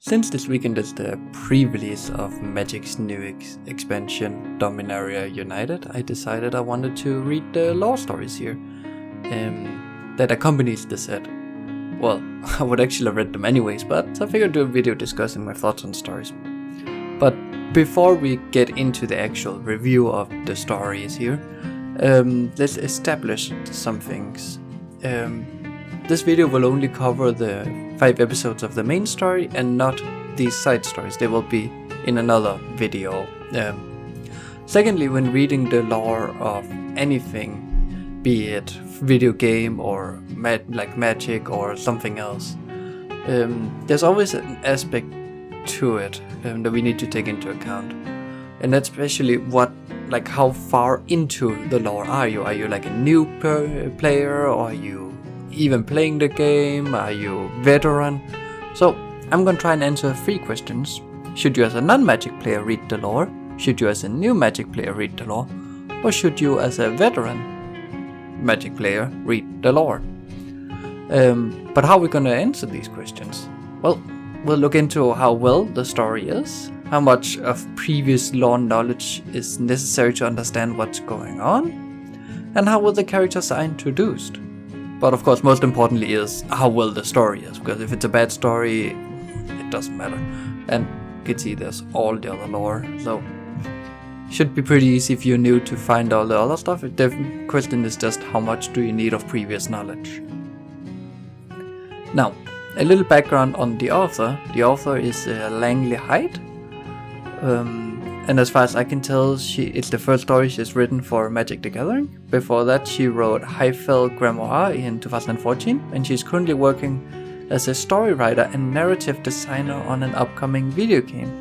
Since this weekend is the pre-release of Magic's new expansion, Dominaria United, I decided I wanted to read the lore stories here that accompanies the set. Well, I would actually have read them anyways, but I figured do a video discussing my thoughts on stories. But before we get into the actual review of the stories here, let's establish some things. This video will only cover the 5 episodes of the main story and not these side stories. They will be in another video. Secondly, when reading the lore of anything, be it video game or magic or something else, there's always an aspect to it that we need to take into account, and that's especially how far into the lore are you? Are you like a new player, or are you even playing the game? Are you veteran? So I'm gonna try and answer 3 questions. Should you as a non-magic player read the lore? Should you as a new magic player read the lore? Or should you as a veteran magic player read the lore? But how are we gonna answer these questions? Well, we'll look into how well the story is, how much of previous lore knowledge is necessary to understand what's going on, and how well the characters are introduced. But of course, most importantly is how well the story is, because if it's a bad story, it doesn't matter. And you can see there's all the other lore, so should be pretty easy if you're new to find all the other stuff. The question is just how much do you need of previous knowledge. Now, a little background on the author. The author is Langley Hyde. And as far as I can tell, it's the first story she's written for Magic the Gathering. Before that, she wrote Highfell Grimoire in 2014, and she's currently working as a story writer and narrative designer on an upcoming video game.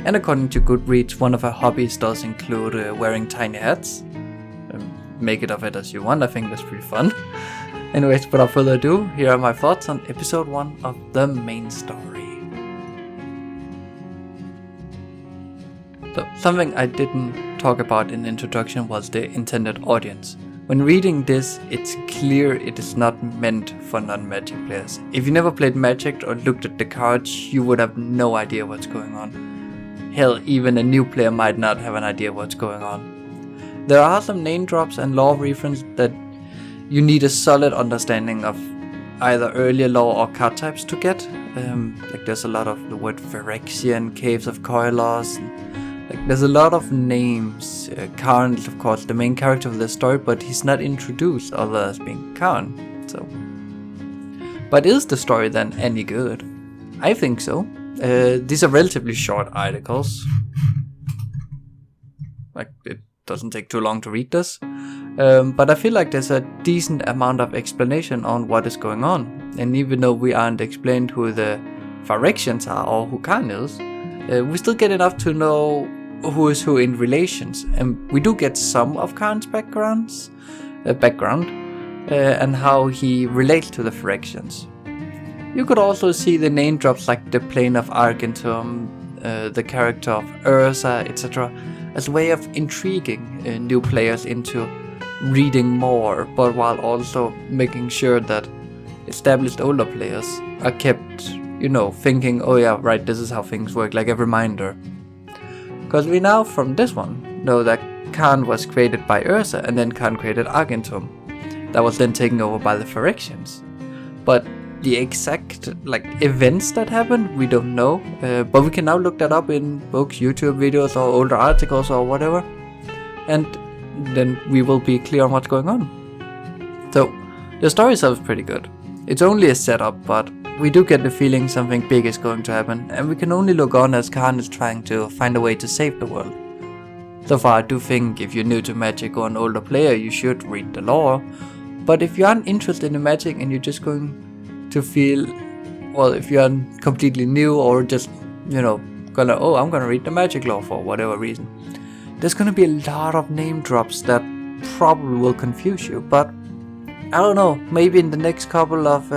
And according to Goodreads, one of her hobbies does include wearing tiny hats. Make it of it as you want, I think that's pretty fun. Anyways, without further ado, here are my thoughts on episode 1 of the main story. So, something I didn't talk about in the introduction was the intended audience. When reading this, it's clear it is not meant for non-magic players. If you never played Magic or looked at the cards, you would have no idea what's going on. Hell, even a new player might not have an idea what's going on. There are some name drops and lore references that you need a solid understanding of either earlier lore or card types to get. There's a lot of the word Phyrexian, Caves of Koilos. There's a lot of names. Karn is of course the main character of the story, but he's not introduced other as being Karn. So, but is the story then any good? I think so. These are relatively short articles. It doesn't take too long to read this. But I feel like there's a decent amount of explanation on what is going on. And even though we aren't explained who the Phyrexians are or who Karn is, we still get enough to know who is who in relations, and we do get some of Karn's background and how he relates to the Phyrexians. You could also see the name drops like the plane of Argentum, the character of Ursa, etc., as a way of intriguing new players into reading more, but while also making sure that established older players are kept thinking, oh yeah, right, this is how things work, like a reminder. Because we now, from this one, know that Karn was created by Ursa, and then Karn created Argentum. That was then taken over by the Phyrexians. But the exact, events that happened, we don't know. But we can now look that up in books, YouTube videos, or older articles, or whatever. And then we will be clear on what's going on. So, the story itself is pretty good. It's only a setup, but we do get the feeling something big is going to happen, and we can only look on as Karn is trying to find a way to save the world. So far, I do think if you're new to Magic or an older player, you should read the lore. But if you aren't interested in Magic and you're just going to feel, well, if you're completely new or just, I'm gonna read the Magic lore for whatever reason, there's gonna be a lot of name drops that probably will confuse you. But I don't know, maybe in the next couple of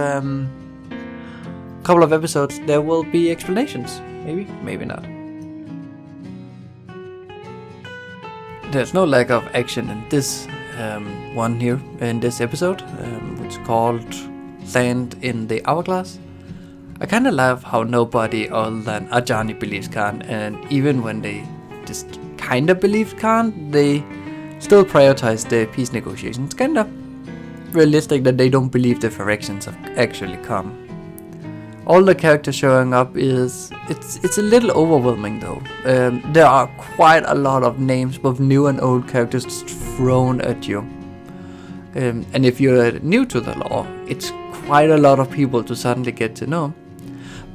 episodes there will be explanations. Maybe not. There's no lack of action in this one here in this episode, which is called Sand in the Hourglass. I kinda love how nobody other than Ajani believes Khan, and even when they just kinda believed Khan, they still prioritize the peace negotiations. Kinda realistic that they don't believe the fractions have actually come. All the characters showing up it's a little overwhelming though. There are quite a lot of names, both new and old characters, just thrown at you. And if you're new to the lore, it's quite a lot of people to suddenly get to know.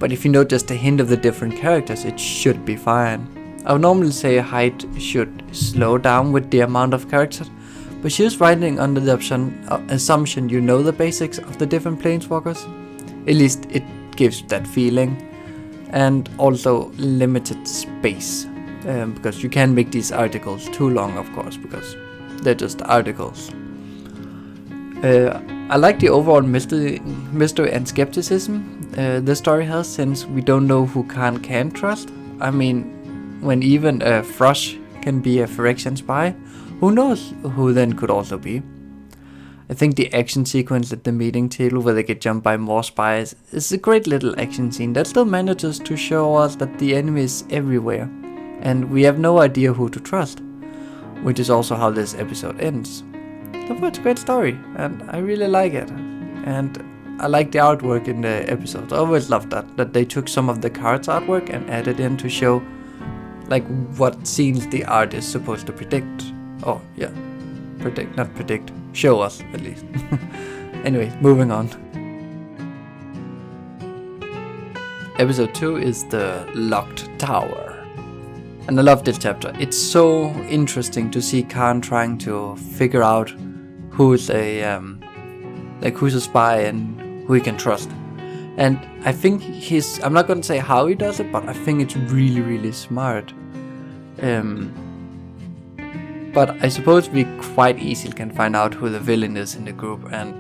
But if you know just a hint of the different characters, it should be fine. I would normally say height should slow down with the amount of characters, but she was writing under the assumption you know the basics of the different planeswalkers. At least it gives that feeling. And also limited space, because you can't make these articles too long, of course, because they're just articles. I like the overall mystery and skepticism the story has, since we don't know who Khan can trust. I mean, when even a Thrush can be a Phyrexian spy, who knows who then could also be. I think the action sequence at the meeting table where they get jumped by more spies is a great little action scene that still manages to show us that the enemy is everywhere, and we have no idea who to trust, which is also how this episode ends. So it's a great story, and I really like it. And I like the artwork in the episodes. I always loved that they took some of the cards artwork and added in to show like what scenes the art is supposed to predict. Oh yeah, not predict, show us at least. Anyway, moving on. Episode 2 is the Locked Tower. And I love this chapter. It's so interesting to see Khan trying to figure out who's a spy and who he can trust. And I think I'm not gonna say how he does it, but I think it's really, really smart. But I suppose we quite easily can find out who the villain is in the group, and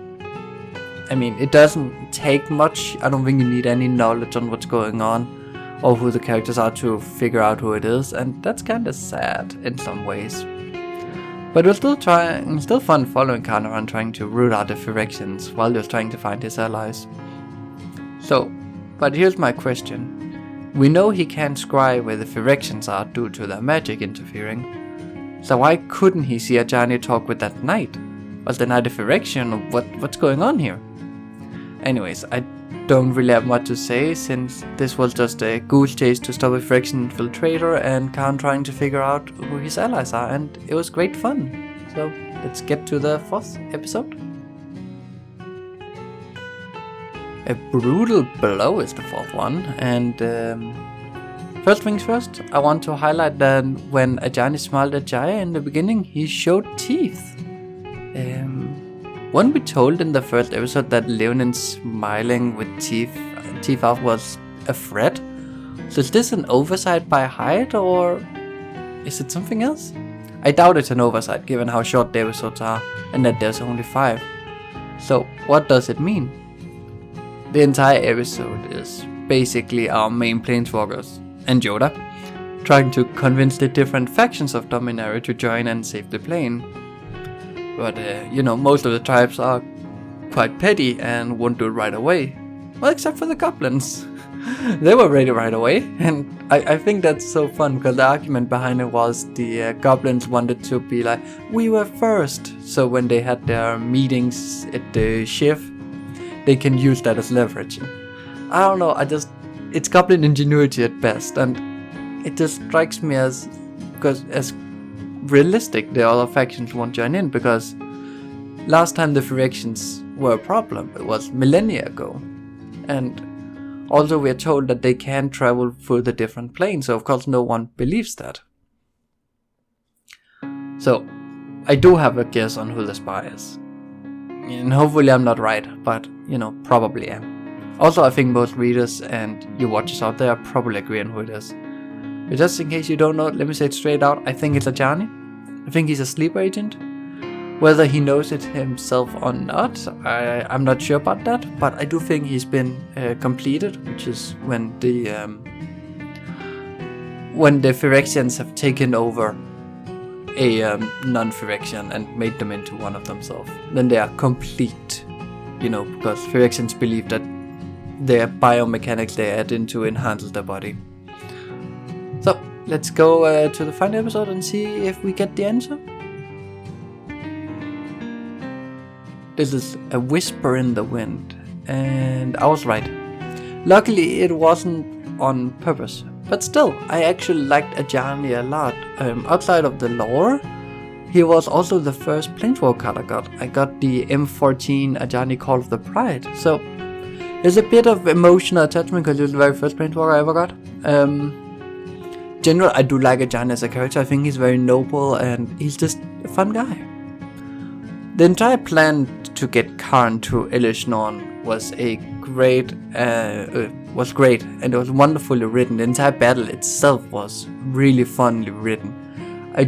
I mean, it doesn't take much. I don't think you need any knowledge on what's going on or who the characters are to figure out who it is, and that's kinda sad in some ways. But we're still fun following Khan around trying to root out the Phyrexians while he was trying to find his allies. So, but here's my question. We know he can't scry where the Phyrexians are due to their magic interfering. So why couldn't he see Ajani talk with that knight? Was the knight a Phyrexian, or what's going on here? Anyways, I don't really have much to say, since this was just a goose chase to stop a Phyrexian infiltrator and Khan trying to figure out who his allies are, and it was great fun. So let's get to the 4th episode. A brutal blow is the 4th one, and first things first, I want to highlight that when Ajani smiled at Jaya in the beginning, he showed teeth. Weren't we told in the first episode that Leonin smiling with teeth out was a threat? So is this an oversight by Hyde, or is it something else? I doubt it's an oversight given how short the episodes are and that there's only 5. So what does it mean? The entire episode is basically our main planeswalkers and Yoda trying to convince the different factions of Dominaria to join and save the plane. But most of the tribes are quite petty and won't do it right away. Well, except for the goblins. They were ready right away, and I think that's so fun, because the argument behind it was the goblins wanted to be like, we were first, so when they had their meetings at the shift, they can use that as leverage. I don't know, it's goblin ingenuity at best, and it just strikes me as realistic the other factions won't join in, because last time the Phyrexians were a problem, it was millennia ago, and also we are told that they can travel through the different planes, so of course no one believes that. So I do have a guess on who the spy is, and hopefully I'm not right, but probably am. Also, I think most readers and you watchers out there probably agree on who it is. But just in case you don't know, let me say it straight out, I think it's Ajani. I think he's a sleeper agent. Whether he knows it himself or not, I'm not sure about that, but I do think he's been completed, which is when the Phyrexians have taken over a non-Phyrexian and made them into one of themselves. Then they are complete, because Phyrexians believe that the biomechanics they add in to enhance the body. So let's go to the final episode and see if we get the answer. This is a whisper in the wind, and I was right. Luckily it wasn't on purpose, but still, I actually liked Ajani a lot. Outside of the lore, he was also the first Planeswalker card I got. I got the M14 Ajani Call of the Pride, so there's a bit of emotional attachment because he was the very first Planeswalker I ever got. General, I do like Ajani as a character. I think he's very noble and he's just a fun guy. The entire plan to get Karn to Elish Norn was great, and it was wonderfully written. The entire battle itself was really funnily written. I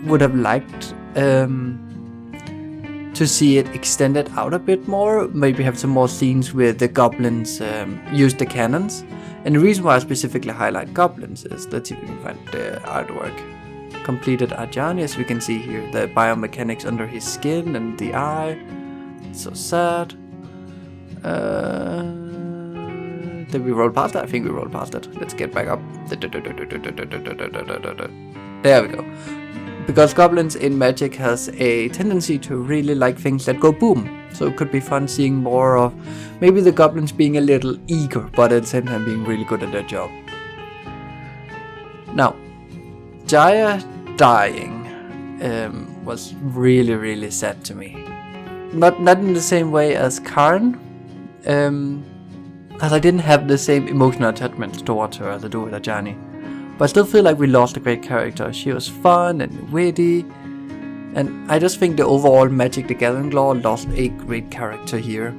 would have liked to see it extended out a bit more, maybe have some more scenes where the goblins use the cannons. And the reason why I specifically highlight goblins is, let's see if we can find the artwork. Completed Ajani, as we can see here, the biomechanics under his skin and the eye. It's so sad. Did we roll past that? I think we rolled past it. Let's get back up. There we go. Because goblins in Magic has a tendency to really like things that go boom. So it could be fun seeing more of maybe the goblins being a little eager, but at the same time being really good at their job. Now, Jaya dying was really, really sad to me. Not in the same way as Karn, as I didn't have the same emotional attachment towards her as I do with Ajani. But I still feel like we lost a great character. She was fun and witty, and I just think the overall Magic the Gathering lore lost a great character here.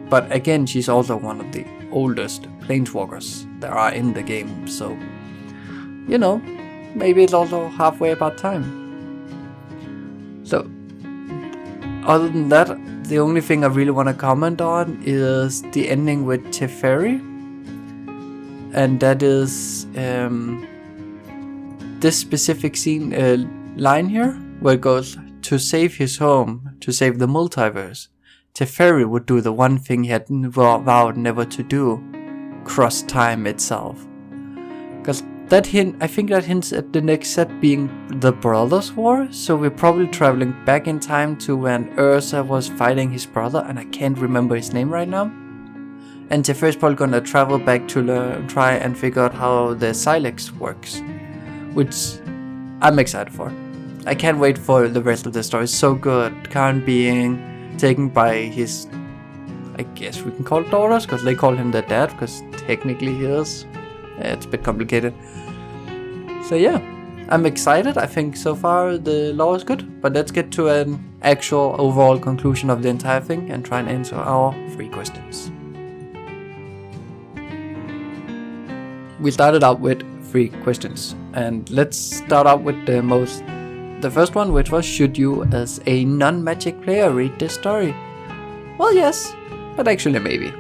But again, she's also one of the oldest Planeswalkers there are in the game, so, you know, maybe it's also halfway about time. So, other than that, the only thing I really want to comment on is the ending with Teferi. And that is this specific scene, line here, where it goes, to save his home, to save the multiverse, Teferi would do the one thing he had vowed never to do, cross time itself. Because that I think that hints at the next set being the Brothers' War, so we're probably traveling back in time to when Urza was fighting his brother, and I can't remember his name right now. And Teferi's probably gonna travel back to try and figure out how the Silex works, which I'm excited for. I can't wait for the rest of the story. It's so good. Karn being taken by his, I guess we can call it daughters, because they call him their dad, because technically he is. It's a bit complicated. So yeah, I'm excited. I think so far the lore is good, but let's get to an actual overall conclusion of the entire thing and try and answer our 3 questions. We started out with 3 questions, and let's start out with the first one, which was, should you as a non-Magic player read this story? Well, yes, but actually maybe.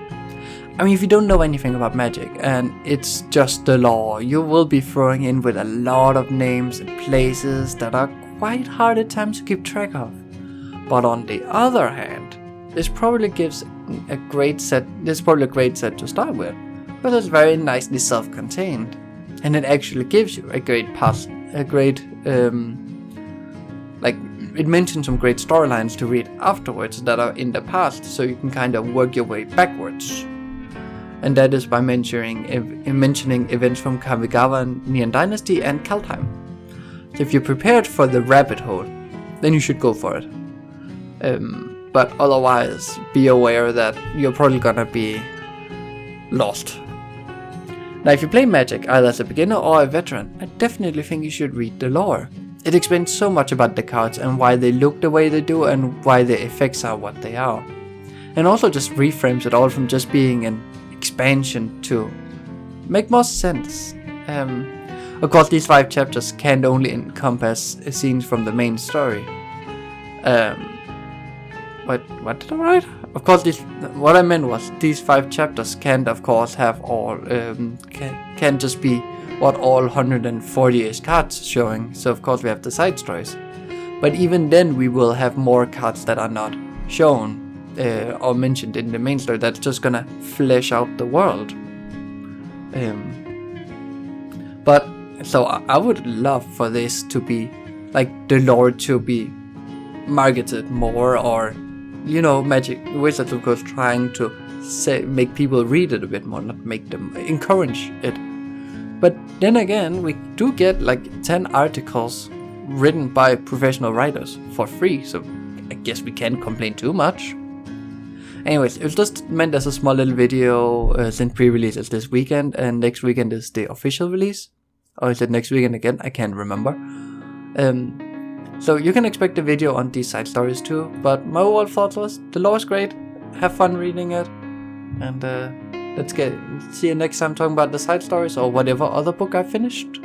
I mean, if you don't know anything about Magic and it's just the lore, you will be throwing in with a lot of names and places that are quite hard at times to keep track of. But on the other hand, this probably gives a great set. This is probably a great set to start with, because it's very nicely self-contained, and it actually gives you a great it mentions some great storylines to read afterwards that are in the past, so you can kind of work your way backwards. And that is by mentioning events from Kamigawa, Neon Dynasty, and Kaldheim. So if you're prepared for the rabbit hole, then you should go for it. But otherwise, be aware that you're probably gonna be lost. Now, if you play Magic either as a beginner or a veteran, I definitely think you should read the lore. It explains so much about the cards and why they look the way they do and why the effects are what they are. And also just reframes it all from just being an expansion to make more sense. Of course, these 5 chapters can't only encompass scenes from the main story. What did I write? Of course, what I meant was these 5 chapters can't, of course, have all can't just be what all 140-ish cards showing. So of course we have the side stories, but even then we will have more cards that are not shown. or mentioned in the main story that's just gonna flesh out the world. But so I would love for this to be like the lore to be marketed more, or Magic Wizards of course trying to make people read it a bit more, not make them encourage it. But then again, we do get like 10 articles written by professional writers for free, so I guess we can't complain too much. Anyways, it was just meant as a small little video, since pre-release is this weekend, and next weekend is the official release. Or is it next weekend again? I can't remember. So you can expect a video on these side stories too, but my overall thoughts was, the lore is great, have fun reading it, and let's see you next time talking about the side stories or whatever other book I finished.